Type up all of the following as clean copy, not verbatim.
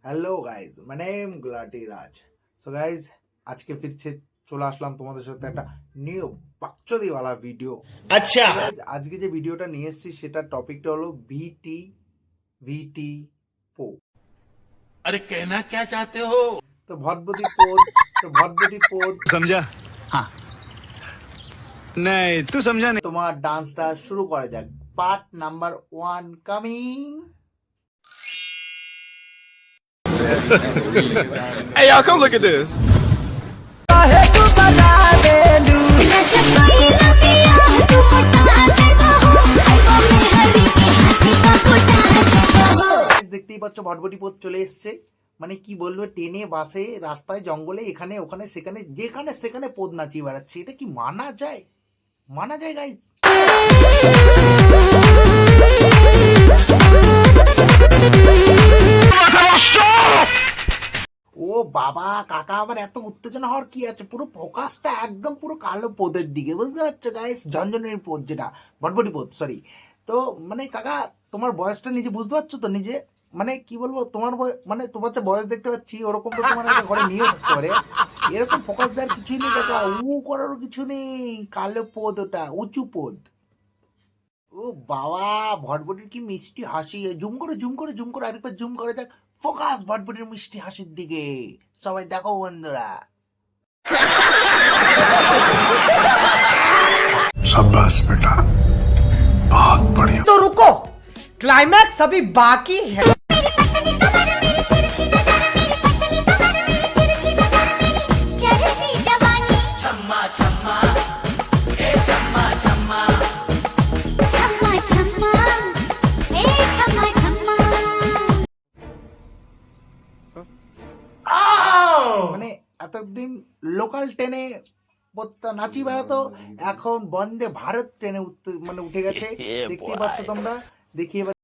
Hello guys, মানে গুলাটি রাজ। So guys, আজকে ফিরছে চলে আসলাম তোমাদের সাথে একটা নিউ বাকচোদিওয়ালা ভিডিও। আচ্ছা গাইজ, আজকে যে ভিডিওটা নিয়ে এসেছি সেটার টপিকটা হলো ভিটি ভিটি পো। अरे कहना क्या चाहते हो? তো ভটভটি পদ समझा? हाँ नहीं तू समझा नहीं। তোমার ডান্সটা শুরু করা যাক। Part number 1 coming. Hey y'all, come look at this. দেখতেই পাচ্ছ ভটভটি পথ চলে এসছে। মানে কি বলবো, ট্রেনে বাসে রাস্তায় জঙ্গলে এখানে ওখানে সেখানে যেখানে সেখানে পদ নাচিয়ে বেড়াচ্ছে। এটা কি মানা যায়? মানা যায় গাইজ? ও বাবা, কাকা আবার এত উত্তেজনা হওয়ার কি আছে? পুরো ফোকাসটা একদম পুরো কালো পদের দিকে, বুঝতে পারছো গাইস? ঝনঝনের পদ, যেটা ভটভটি পদ, সরি। তো মানে কাকা, তোমার বয়সটা নিজে বুঝতে পারছো তো? নিজে মানে কি বলবো, তোমার মানে তোমার যে বয়স দেখতে পাচ্ছি ওরকম তো তোমার একটা ঘরে নিয়েও থাকতে পারে। এরকম ফোকাস দেওয়ার কিছুই নেই কাকা, করারও কিছু নেই। কালো পদ, ওটা উঁচু পদ। ও বাবা, ভটভটির কি মিষ্টি হাসি! জুম করে আরেকবার জুম করে যাক। ফোকাস ভটভটির মিষ্টি হাসির দিকে। সবাই দেখো বন্ধুরা। शाबाश बेटा, बहुत बढ़िया। तो रुको, क्लाइमैक्स अभी बाकी है। মানে এতদিন লোকাল ট্রেনে নাচি বেড়াতো, এখন বন্দে ভারত ট্রেনে মানে উঠে গেছে। দেখতেই পাচ্ছ তোমরা। দেখি এবার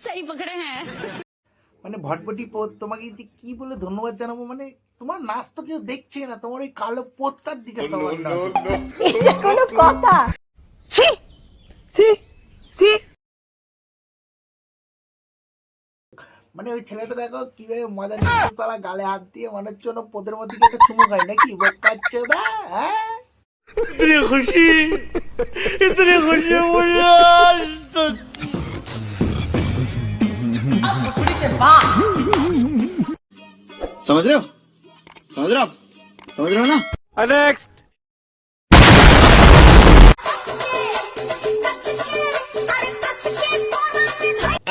सही पकड़े हैं। মানে ভটভটি পদ, তোমাকে যে কি বলে ধন্যবাদ জানাবো। মানে তোমার নাচ তো কেউ দেখছে না, তোমার ওই কালো পদটার দিকে সবার মানে ওই ছেলেটা দেখো কিভাবে মজা নিচ্ছে, সারা গালে হাত দিয়ে মনে হচ্ছে না পদের মধ্যে একটা চুমু খায় নাকি, বোকাচ্ছে না? হ্যাঁ, इतनी खुशी मुझे आज तो समझ रहे हो ना? नेक्स्ट।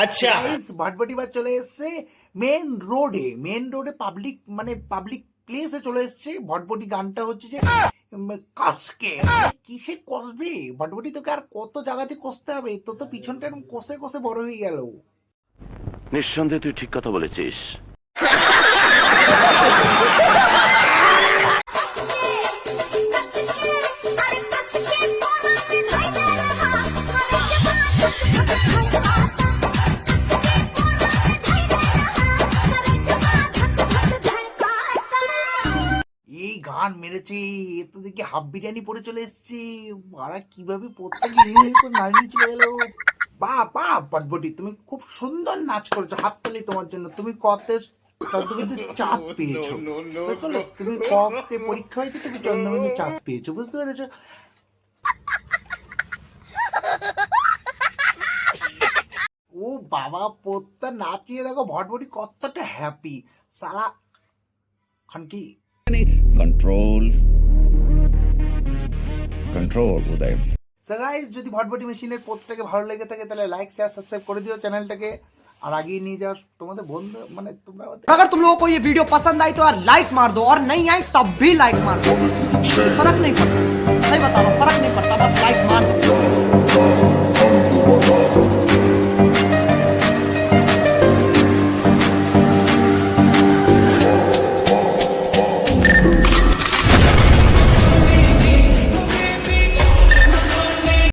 अच्छा গাইস, ভটভটি বাজ চলে এসছে মেন রোডে পাবলিক প্লেসে চলে এসছে। ভটভটি গানটা হচ্ছে যে কসকে, কিসে কষবে ভটভটি? তোকে আর কত জায়গাতে কষতে হবে? তো পিছনটা এরকম কষে কষে বড় হয়ে গেল। নিঃসন্দেহে তুই ঠিক কথা বলেছিস। এই গান মেরেছে, এ তো দেখি হাফ বিরিয়ানি পরে চলে এসছে। বাড়া কিভাবে প্রত্যেকে নাড়িয়ে চলে গেল। বা ভটভটি, তুমি খুব সুন্দর নাচ করেছো, হাততালি তোমার জন্য। তুমি চন্দ্রবিন্দু চাঁদ পেয়েছো, তুমি কতে পরীক্ষা হয়েছে, তুমি চন্দ্রবিন্দু চাঁদ পেয়েছো, বুঝতে পেরেছো? ও বাবা, পোতটা নাচিয়ে দেখো ভটভটি কতটা হ্যাপি। সালা খান কি कंट्रोल उदय। সো গাইস, যদি ভটভটি মেশিনের পোস্টটাকে ভালো লেগে থাকে তাহলে লাইক শেয়ার সাবস্ক্রাইব করে দিও চ্যানেলটাকে। আর আগিয়ে নিয়ে যাও তোমাদের বন্ধু, মানে তোমরা। अगर तुम लोगों को ये वीडियो पसंद आई तो यार लाइक मार दो, और नहीं आई तब भी लाइक मार दो। फर्क नहीं पड़ता, सही बता रहा हूँ, फर्क नहीं पड़ता, बस लाइक मार दो।